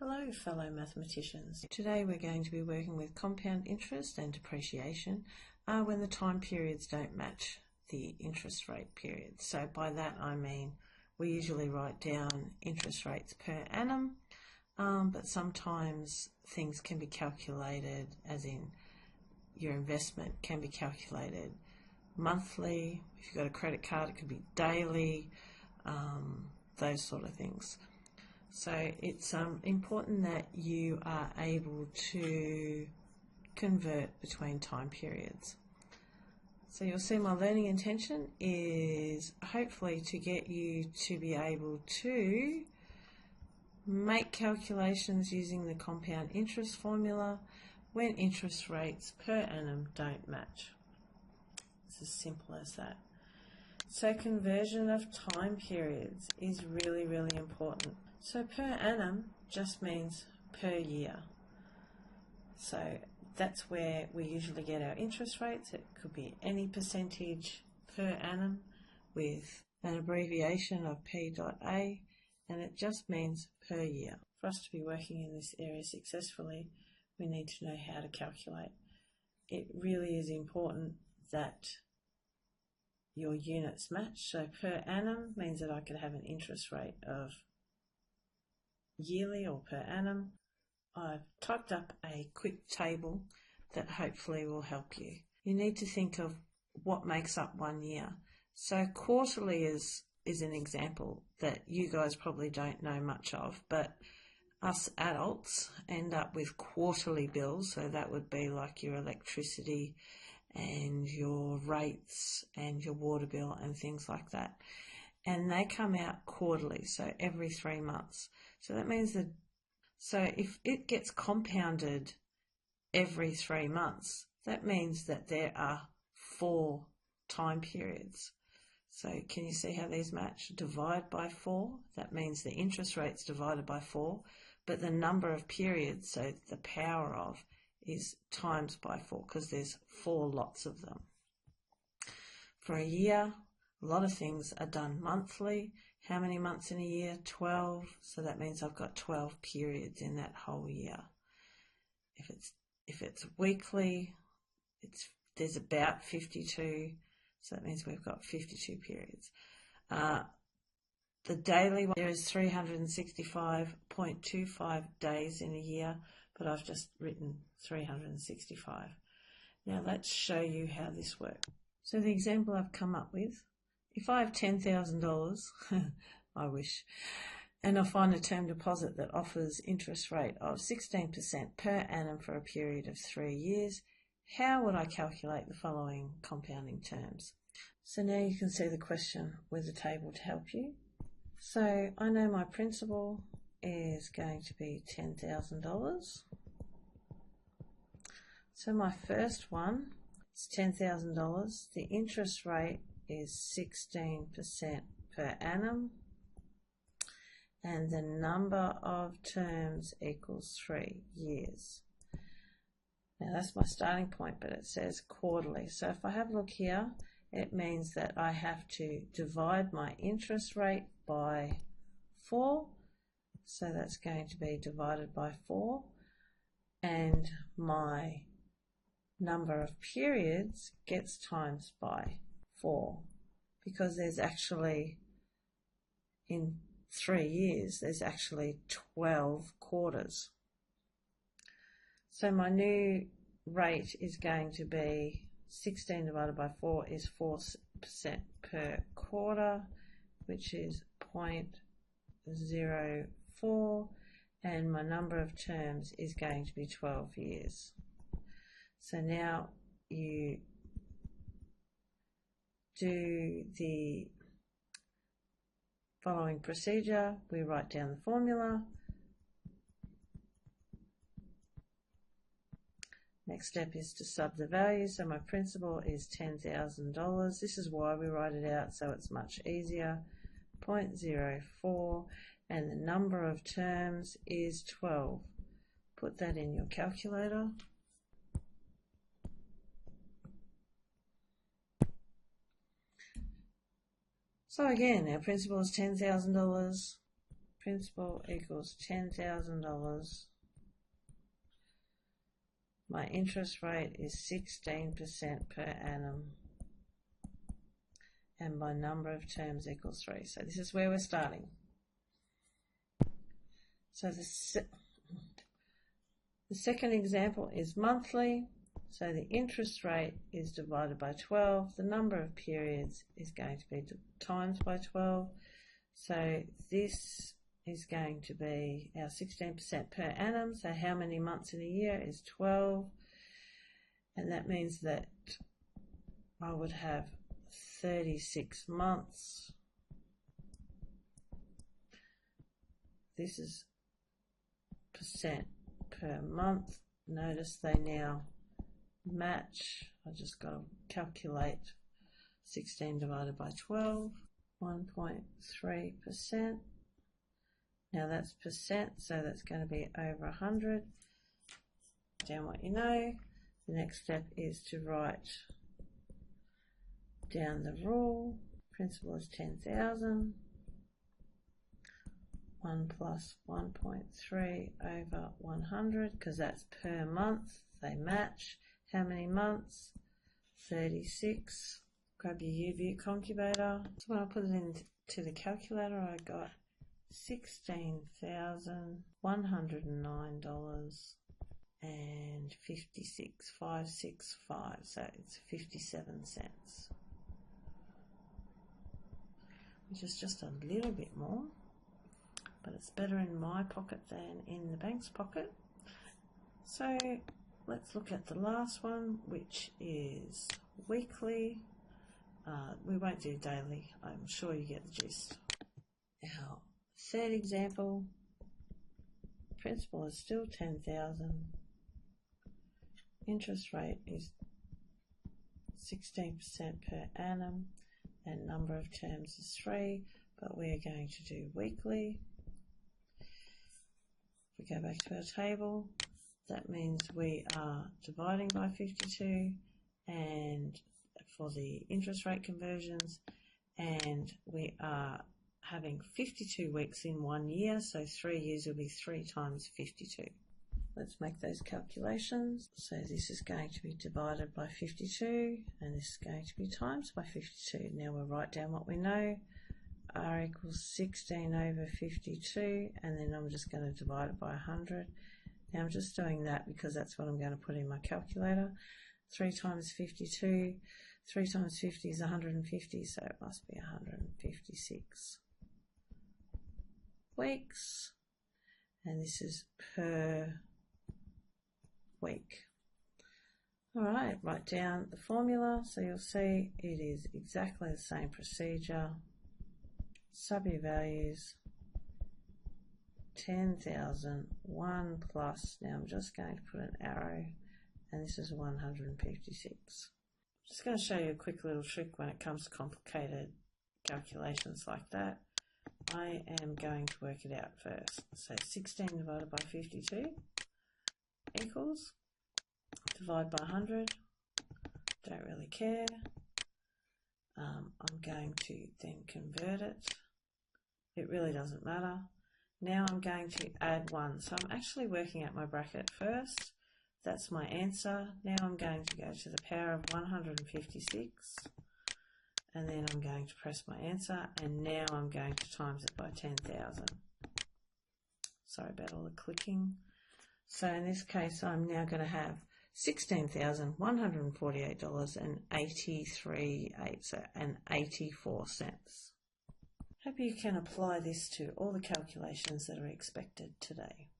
Hello fellow mathematicians. Today we're going to be working with compound interest and depreciation when the time periods don't match the interest rate period. So by that I mean we usually write down interest rates per annum, but sometimes things can be calculated, as in your investment can be calculated monthly. If you've got a credit card, it could be daily, those sort of things. So it's important that you are able to convert between time periods. So you'll see my learning intention is hopefully to get you to be able to make calculations using the compound interest formula when interest rates per annum don't match. It's as simple as that. So conversion of time periods is really, really important. So per annum just means per year. So that's where we usually get our interest rates. It could be any percentage per annum with an abbreviation of P.A, and it just means per year. For us to be working in this area successfully, we need to know how to calculate. It really is important that your units match. So per annum means that I could have an interest rate of yearly or per annum. I've typed up a quick table that hopefully will help you. You need to think of what makes up 1 year. So quarterly is an example that you guys probably don't know much of, but us adults end up with quarterly bills. So that would be like your electricity and your rates and your water bill and things like that. And they come out quarterly, so every 3 months. So that means that, so if it gets compounded every 3 months, that means that there are 4 time periods. So can you see how these match? Divide by 4, that means the interest rate's divided by 4, but the number of periods, so the power of, is times by 4 because there's 4 lots of them. For a year, a lot of things are done monthly. How many months in a year? 12. So that means I've got 12 periods in that whole year. If it's weekly, there's about 52. So that means we've got 52 periods. The daily one, there is 365.25 days in a year, but I've just written 365. Now let's show you how this works. So the example I've come up with, if I have $10,000, I wish, and I find a term deposit that offers interest rate of 16% per annum for a period of 3 years, how would I calculate the following compounding terms? So now you can see the question with the table to help you. So I know my principal is going to be $10,000. So my first one is $10,000. The interest rate is 16% per annum, and the number of terms equals 3 years. Now that's my starting point, but it says quarterly. So if I have a look here, it means that I have to divide my interest rate by 4. So that's going to be divided by 4, and my number of periods gets times by 4, because there's actually, in 3 years, there's actually 12 quarters. So my new rate is going to be 16 divided by 4 is 4% per quarter, which is 0.04, and my number of terms is going to be 12 years. So now you do the following procedure. We write down the formula. Next step is to sub the value. So my principal is $10,000. This is why we write it out, so it's much easier. 0.04, and the number of terms is 12. Put that in your calculator. So again, our principal is $10,000. principal equals $10,000. My interest rate is 16% per annum. And my number of terms equals 3. So this is where we're starting. So the second example is monthly. So the interest rate is divided by 12. The number of periods is going to be times by 12. So this is going to be our 16% per annum. So how many months in a year is 12. And that means that I would have 36 months. This is percent per month. Notice they now match. I just got to calculate 16 divided by 12, 1.3%. Now that's percent, so that's going to be over 100. Down what you know. The next step is to write down the rule. Principal is 10,000. 1 plus 1.3 over 100, because that's per month. They match. How many months? 36. Grab your U-View concavator. So when I put it into the calculator, I got $16,109 and 565. So it's 57 cents, which is just a little bit more, but it's better in my pocket than in the bank's pocket. So let's look at the last one, which is weekly. We won't do daily. I'm sure you get the gist. Our third example, principal is still 10,000. Interest rate is 16% per annum, and number of terms is 3, but we are going to do weekly. If we go back to our table, that means we are dividing by 52 and for the interest rate conversions, and we are having 52 weeks in 1 year, so 3 years will be 3 times 52. Let's make those calculations. So this is going to be divided by 52, and this is going to be times by 52. Now we'll write down what we know. R equals 16 over 52, and then I'm just going to divide it by 100. Now I'm just doing that because that's what I'm going to put in my calculator. 3 times 52, 3 times 50 is 150, so it must be 156 weeks. And this is per week. Alright, write down the formula. So you'll see it is exactly the same procedure. Sub your values. 10,000, 1 plus, now I'm just going to put an arrow, and this is 156. I'm just going to show you a quick little trick when it comes to complicated calculations like that. I am going to work it out first. So 16 divided by 52 equals, divide by 100, don't really care. I'm going to then convert it. It really doesn't matter. Now I'm going to add 1. So I'm actually working out my bracket first. That's my answer. Now I'm going to go to the power of 156. And then I'm going to press my answer. And now I'm going to times it by 10,000. Sorry about all the clicking. So in this case, I'm now going to have $16,148.83 Hope you can apply this to all the calculations that are expected today.